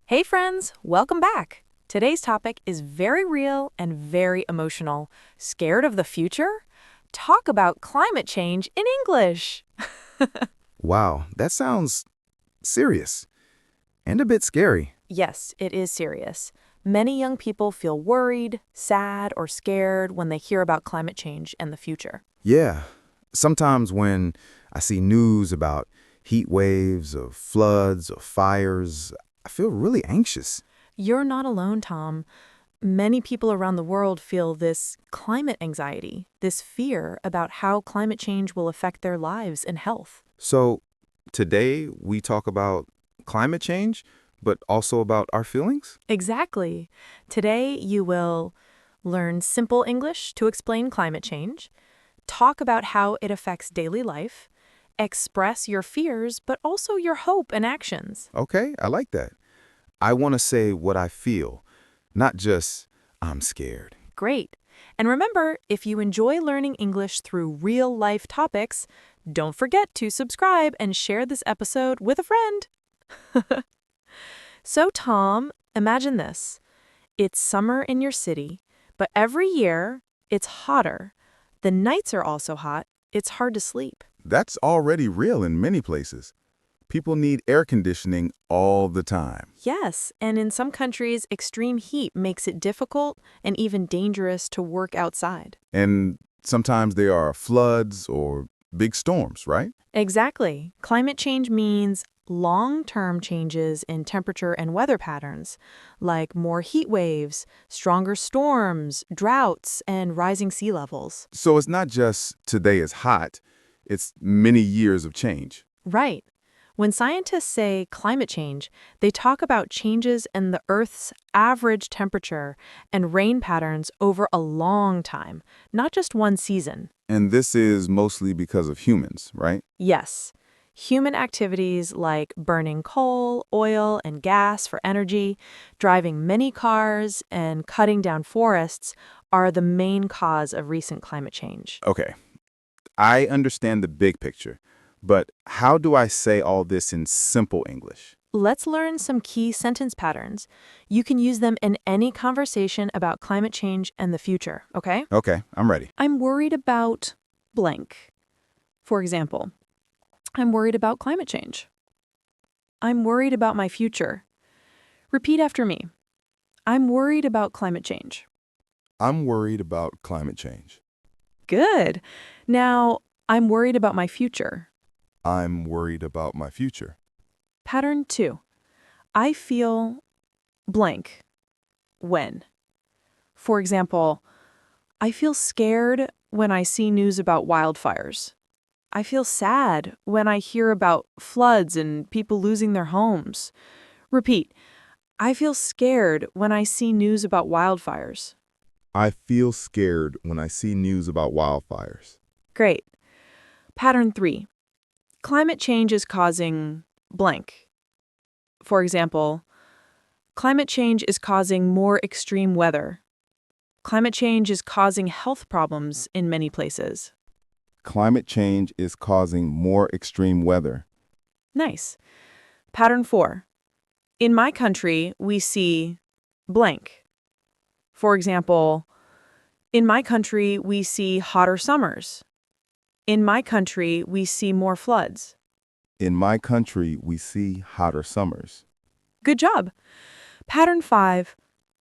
Hey friends, welcome back. Today's topic is very real and very emotional. Scared of the future? Talk about climate change in English. Wow, that sounds serious and a bit scary. Yes, it is serious. Many young people feel worried, sad, or scared when they hear about climate change and the future. Yeah, sometimes when I see news about heat waves or floods or fires, I feel really anxious. You're not alone, Tom. Many people around the world feel this climate anxiety, this fear about how climate change will affect their lives and health. So today we talk about climate change, but also about our feelings? Exactly. Today, you will learn simple English to explain climate change, talk about how it affects daily life, express your fears, but also your hope and actions. Okay, I like that. I want to say what I feel, not just I'm scared. Great. And remember, if you enjoy learning English through real life topics, don't forget to subscribe and share this episode with a friend. So, Tom, imagine this. It's summer in your city, but every year it's hotter. The nights are also hot. It's hard to sleep. That's already real in many places. People need air conditioning all the time. Yes, and in some countries, extreme heat makes it difficult and even dangerous to work outside. And sometimes there are floods or big storms, right? Exactly. Climate change means long-term changes in temperature and weather patterns, like more heat waves, stronger storms, droughts, and rising sea levels. So it's not just today is hot, it's many years of change. Right. When scientists say climate change, they talk about changes in the Earth's average temperature and rain patterns over a long time, not just one season. And this is mostly because of humans, right? Yes, human activities like burning coal, oil, and gas for energy, driving many cars, and cutting down forests are the main cause of recent climate change. Okay, I understand the big picture, but how do I say all this in simple English? Let's learn some key sentence patterns. You can use them in any conversation about climate change and the future, okay? Okay, I'm ready. I'm worried about blank. For example, I'm worried about climate change. I'm worried about my future. Repeat after me. I'm worried about climate change. I'm worried about climate change. Good. Now, I'm worried about my future. I'm worried about my future. Pattern 2. I feel blank. When? For example, I feel scared when I see news about wildfires. I feel sad when I hear about floods and people losing their homes. Repeat. I feel scared when I see news about wildfires. I feel scared when I see news about wildfires. Great. Pattern 3. Climate change is causing blank. For example, climate change is causing more extreme weather. Climate change is causing health problems in many places. Climate change is causing more extreme weather. Nice. Pattern 4. In my country, we see blank. For example, in my country, we see hotter summers. In my country, we see more floods. In my country, we see hotter summers. Good job. Pattern 5.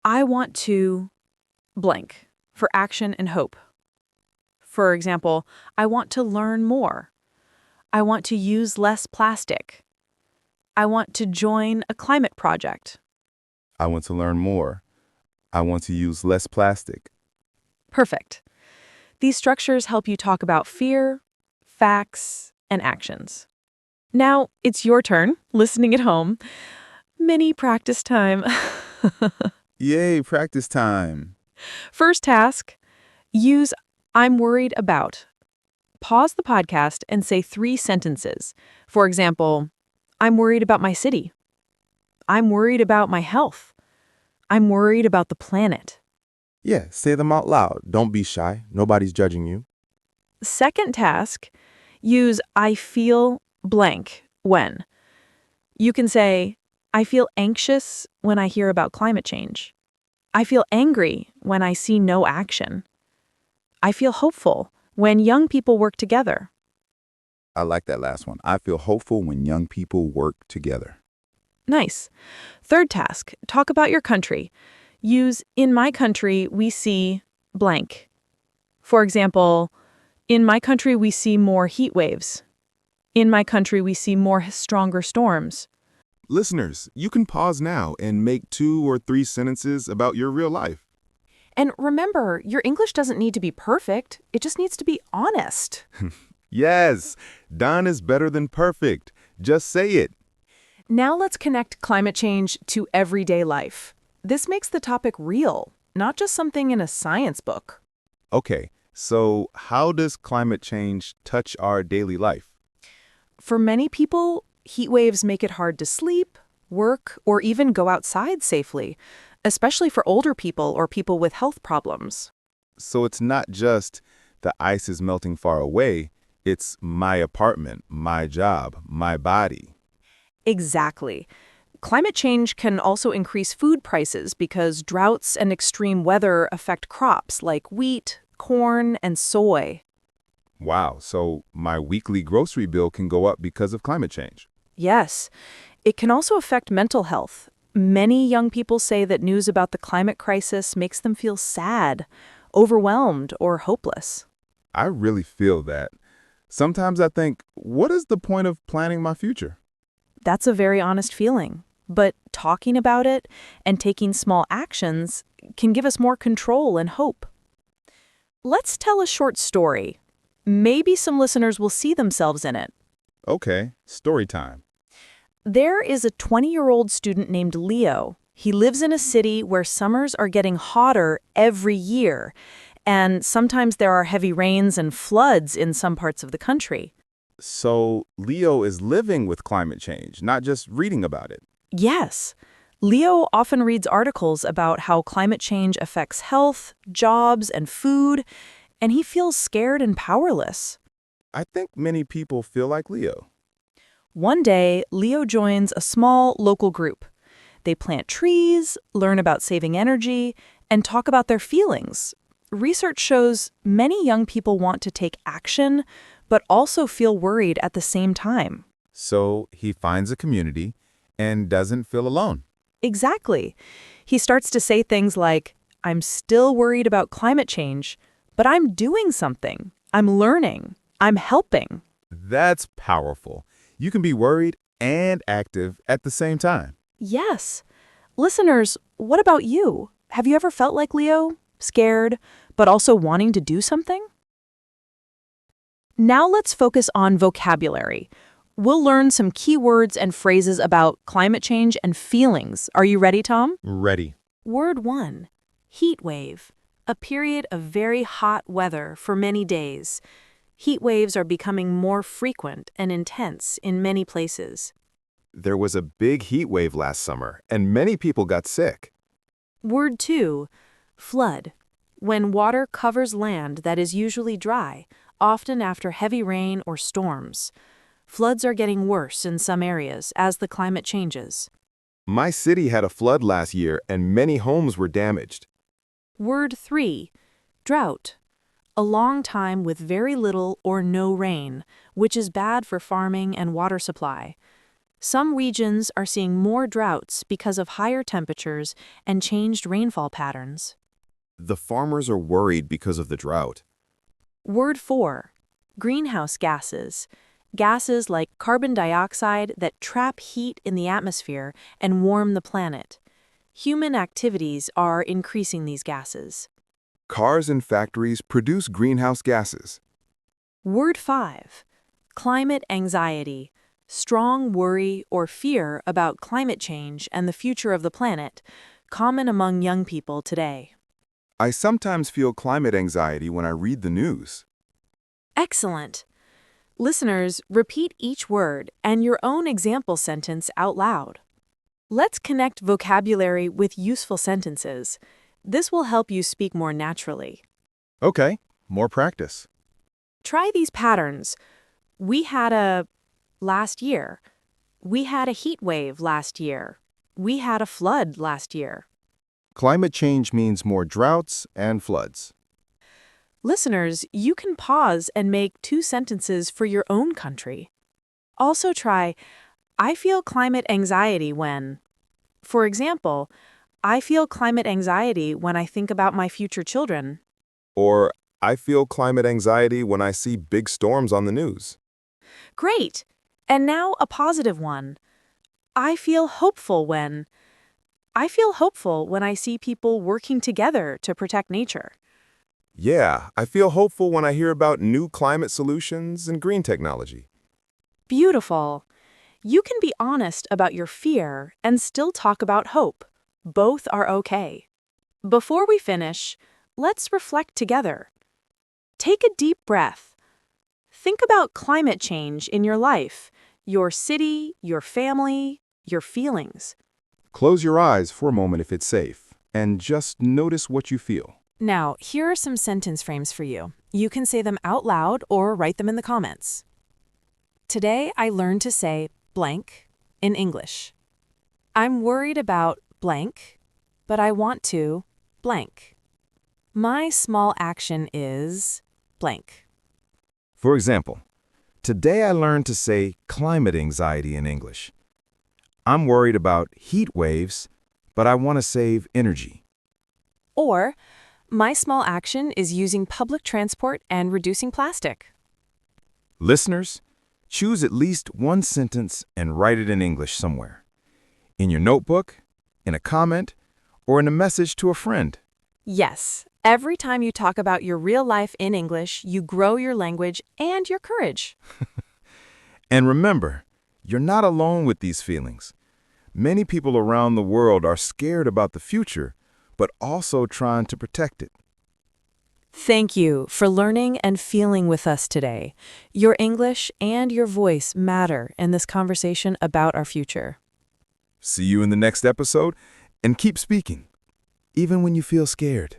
I want to blank for action and hope. For example, I want to learn more. I want to use less plastic. I want to join a climate project. I want to learn more. I want to use less plastic. Perfect. These structures help you talk about fear, facts, and actions. Now, it's your turn, listening at home. Mini practice time. Yay, practice time. First task, use I'm worried about. Pause the podcast and say 3 sentences. For example, I'm worried about my city. I'm worried about my health. I'm worried about the planet. Yeah, say them out loud. Don't be shy. Nobody's judging you. Second task, use I feel blank when. You can say, I feel anxious when I hear about climate change. I feel angry when I see no action. I feel hopeful when young people work together. I like that last one. I feel hopeful when young people work together. Nice. Third task, talk about your country. Use in my country, we see blank. For example, in my country, we see more heat waves. In my country, we see more stronger storms. Listeners, you can pause now and make 2 or 3 sentences about your real life. And remember, your English doesn't need to be perfect. It just needs to be honest. Yes, done is better than perfect. Just say it. Now let's connect climate change to everyday life. This makes the topic real, not just something in a science book. Okay, so how does climate change touch our daily life? For many people, heat waves make it hard to sleep, work, or even go outside safely, especially for older people or people with health problems. So it's not just the ice is melting far away, it's my apartment, my job, my body. Exactly. Climate change can also increase food prices because droughts and extreme weather affect crops like wheat, corn, and soy. Wow, so my weekly grocery bill can go up because of climate change. Yes, it can also affect mental health. Many young people say that news about the climate crisis makes them feel sad, overwhelmed, or hopeless. I really feel that. Sometimes I think, what is the point of planning my future? That's a very honest feeling. But talking about it and taking small actions can give us more control and hope. Let's tell a short story. Maybe some listeners will see themselves in it. Okay, story time. There is a 20-year-old student named Leo. He lives in a city where summers are getting hotter every year, and sometimes there are heavy rains and floods in some parts of the country. So Leo is living with climate change, not just reading about it. Yes, Leo often reads articles about how climate change affects health, jobs, and food, and he feels scared and powerless. I think many people feel like Leo. One day, Leo joins a small local group. They plant trees, learn about saving energy, and talk about their feelings. Research shows many young people want to take action, but also feel worried at the same time. So he finds a community and doesn't feel alone. Exactly. He starts to say things like, I'm still worried about climate change, but I'm doing something. I'm learning. I'm helping. That's powerful. You can be worried and active at the same time. Yes. Listeners, what about you? Have you ever felt like Leo? Scared, but also wanting to do something? Now let's focus on vocabulary. We'll learn some key words and phrases about climate change and feelings. Are you ready, Tom? Ready. Word 1. Heat wave. A period of very hot weather for many days. Heat waves are becoming more frequent and intense in many places. There was a big heat wave last summer, and many people got sick. Word 2. Flood. When water covers land that is usually dry, often after heavy rain or storms. Floods are getting worse in some areas as the climate changes. My city had a flood last year, and many homes were damaged. Word 3. Drought. A long time with very little or no rain, which is bad for farming and water supply. Some regions are seeing more droughts because of higher temperatures and changed rainfall patterns. The farmers are worried because of the drought. Word 4. Greenhouse gases. Gases like carbon dioxide that trap heat in the atmosphere and warm the planet. Human activities are increasing these gases. Cars and factories produce greenhouse gases. Word 5. Climate anxiety. Strong worry or fear about climate change and the future of the planet, common among young people today. I sometimes feel climate anxiety when I read the news. Excellent. Listeners, repeat each word and your own example sentence out loud. Let's connect vocabulary with useful sentences. This will help you speak more naturally. Okay, more practice. Try these patterns. Last year. We had a heat wave last year. We had a flood last year. Climate change means more droughts and floods. Listeners, you can pause and make 2 sentences for your own country. Also try, I feel climate anxiety when. For example, I feel climate anxiety when I think about my future children. Or, I feel climate anxiety when I see big storms on the news. Great! And now a positive one. I feel hopeful when. I feel hopeful when I see people working together to protect nature. Yeah, I feel hopeful when I hear about new climate solutions and green technology. Beautiful. You can be honest about your fear and still talk about hope. Both are okay. Before we finish, let's reflect together. Take a deep breath. Think about climate change in your life, your city, your family, your feelings. Close your eyes for a moment if it's safe, and just notice what you feel. Now, here are some sentence frames for you. You can say them out loud or write them in the comments. Today, I learned to say blank in English. I'm worried about blank, but I want to blank. My small action is blank. For example, today I learned to say climate anxiety in English. I'm worried about heat waves, but I want to save energy. Or, my small action is using public transport and reducing plastic. Listeners, choose at least one sentence and write it in English somewhere. In your notebook, in a comment, or in a message to a friend. Yes, every time you talk about your real life in English, you grow your language and your courage. And remember, you're not alone with these feelings. Many people around the world are scared about the future, but also trying to protect it. Thank you for learning and feeling with us today. Your English and your voice matter in this conversation about our future. See you in the next episode, and keep speaking, even when you feel scared.